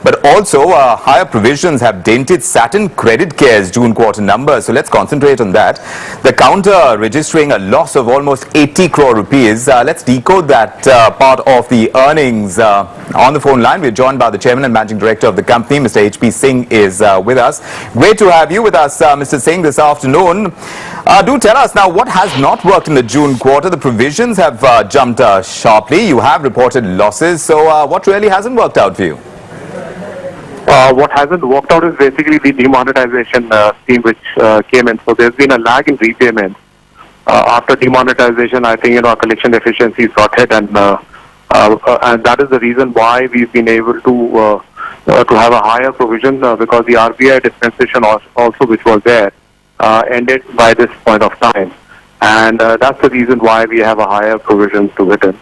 But also, higher provisions have dented Satin Credit Care's June quarter numbers. So let's concentrate on that. The counter registering a loss of almost 80 crore rupees. Let's decode that part of the earnings. On the phone line, we're joined by the Chairman and Managing Director of the company, Mr. H.P. Singh is with us. Great to have you with us, Mr. Singh, this afternoon. Do tell us now what has not worked in the June quarter. The provisions have jumped sharply. You have reported losses. So what really hasn't worked out for you? What hasn't worked out is basically the demonetization scheme which came in. So there's been a lag in repayments. After demonetization, I think our collection efficiencies got hit, and that is the reason why we've been able to have a higher provision because the RBI dispensation also which was there ended by this point of time, and that's the reason why we have a higher provision to hit in.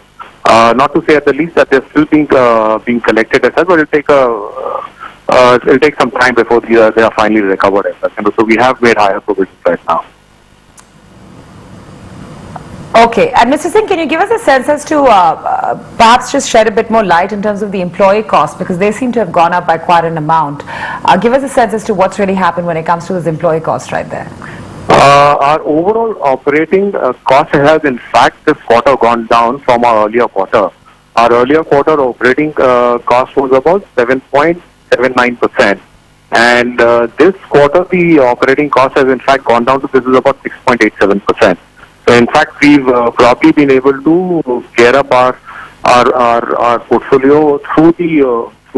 Not to say at the least that they're still being collected as such, but it'll take some time before they are finally recovered as such. So we have made higher provisions right now. Okay, and Mr. Singh, can you give us a sense as to perhaps just shed a bit more light in terms of the employee costs, because they seem to have gone up by quite an amount. Give us a sense as to what's really happened when it comes to those employee costs right there. Our overall operating cost has in fact this quarter gone down from our earlier quarter. Our earlier quarter operating cost was about 7.79%, and this quarter the operating cost has in fact gone down to this is about 6.87%. So in fact we've probably been able to gear up our portfolio through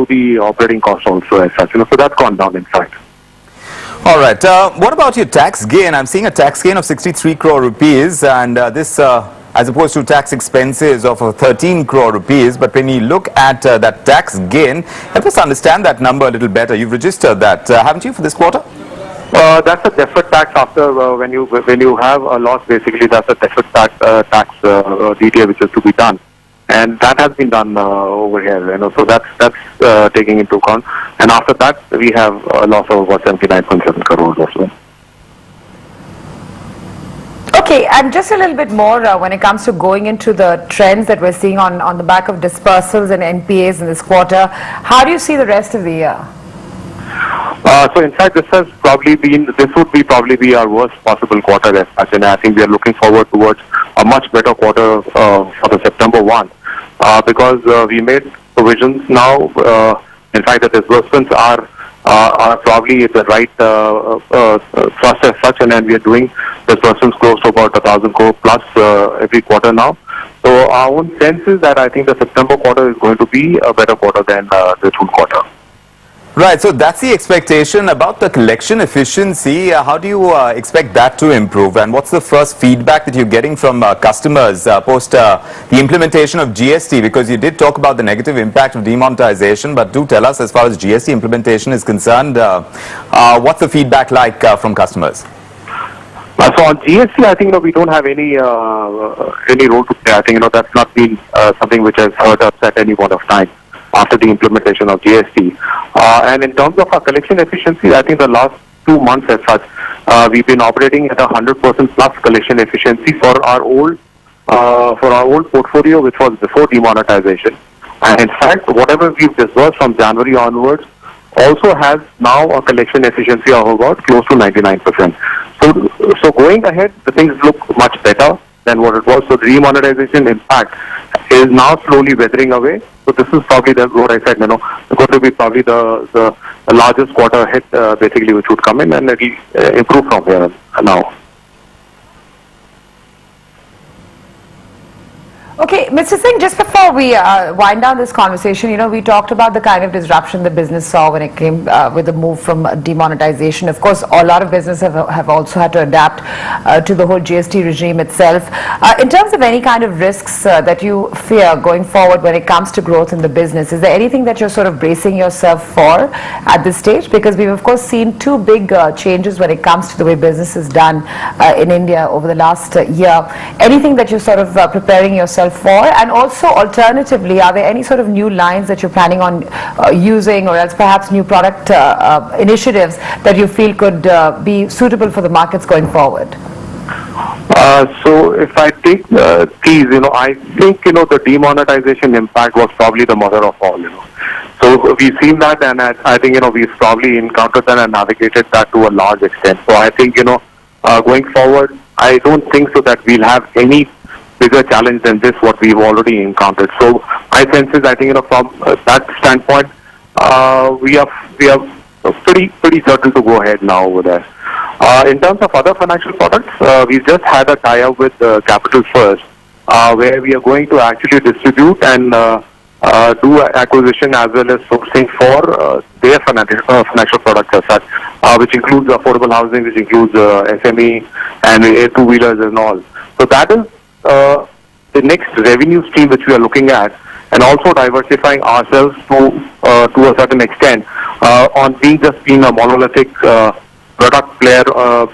the operating cost also as such. So that's gone down in fact. All right. What about your tax gain? I'm seeing a tax gain of 63 crore rupees, and this as opposed to tax expenses of 13 crore rupees. But when you look at that tax gain, help us understand that number a little better. You've registered that, haven't you, for this quarter? That's a deferred tax after when you have a loss. Basically, that's a deferred tax DTA which is to be done, and that has been done over here. So that's taking into account. And after that, we have a loss of about 79.7 crores or so. Okay, and just a little bit more when it comes to going into the trends that we're seeing on the back of dispersals and NPAs in this quarter. How do you see the rest of the year? So in fact, this would probably be our worst possible quarter as such, and I think we are looking forward towards a much better quarter for the September one, because we made provisions now. In fact, the disbursements are probably the right thrust as such, and then we are doing disbursements close to about 1,000 crore plus every quarter now. So our own sense is that I think the September quarter is going to be a better quarter than the June quarter. Right, so that's the expectation. About the collection efficiency, how do you expect that to improve, and what's the first feedback that you're getting from customers post the implementation of GST? Because you did talk about the negative impact of demonetization, but do tell us, as far as GST implementation is concerned, what's the feedback like from customers? So on GST, I think we don't have any role to play. I think that's not been something which has hurt us at any point of time after the implementation of GST. And in terms of our collection efficiency, I think the last 2 months as such, we've been operating at 100% plus collection efficiency for our old portfolio, which was before demonetization. And in fact, whatever we've disbursed from January onwards also has now a collection efficiency of about close to 99%. So going ahead, the things look much better than what it was. So the demonetization impact is now slowly weathering away. So this is probably what I said, going to be probably the largest quarter hit basically which would come in, and it will improve from here now. Okay, Mr. Singh, just before we wind down this conversation, we talked about the kind of disruption the business saw when it came with the move from demonetization. Of course, a lot of businesses have also had to adapt to the whole GST regime itself. In terms of any kind of risks that you fear going forward when it comes to growth in the business, is there anything that you're sort of bracing yourself for at this stage? Because we've, of course, seen two big changes when it comes to the way business is done in India over the last year. Anything that you're sort of preparing yourself for? And also, alternatively, are there any sort of new lines that you're planning on using, or else perhaps new product initiatives that you feel could be suitable for the markets going forward? So if I take these, I think, the demonetization impact was probably the mother of all, So we've seen that, and I think, we've probably encountered that and navigated that to a large extent. So I think, going forward, I don't think so that we'll have any bigger challenge than this, what we've already encountered. So my sense is, I think, from that standpoint, we are pretty certain to go ahead now over there. In terms of other financial products, we've just had a tie-up with Capital First, where we are going to actually distribute and do acquisition as well as sourcing for their financial products as such, which includes affordable housing, which includes SME and two-wheelers and all. So that is the next revenue stream which we are looking at, and also diversifying ourselves to a certain extent on being a monolithic product player,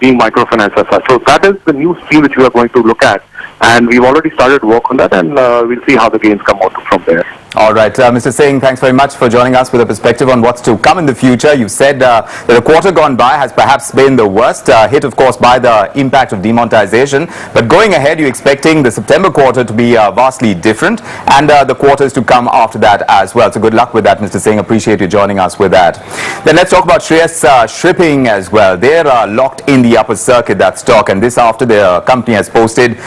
being microfinance as such. So that is the new stream which we are going to look at, and we've already started work on that, and we'll see how the gains come out from there. All right, Mr. Singh, thanks very much for joining us with a perspective on what's to come in the future. You said that the quarter gone by has perhaps been the worst, hit of course by the impact of demonetization, but going ahead you're expecting the September quarter to be vastly different, and the quarters to come after that as well. So good luck with that, Mr. Singh. Appreciate you joining us with that. Then let's talk about Shreyas Shipping as well. They're locked in the upper circuit, that stock, and this after the company has posted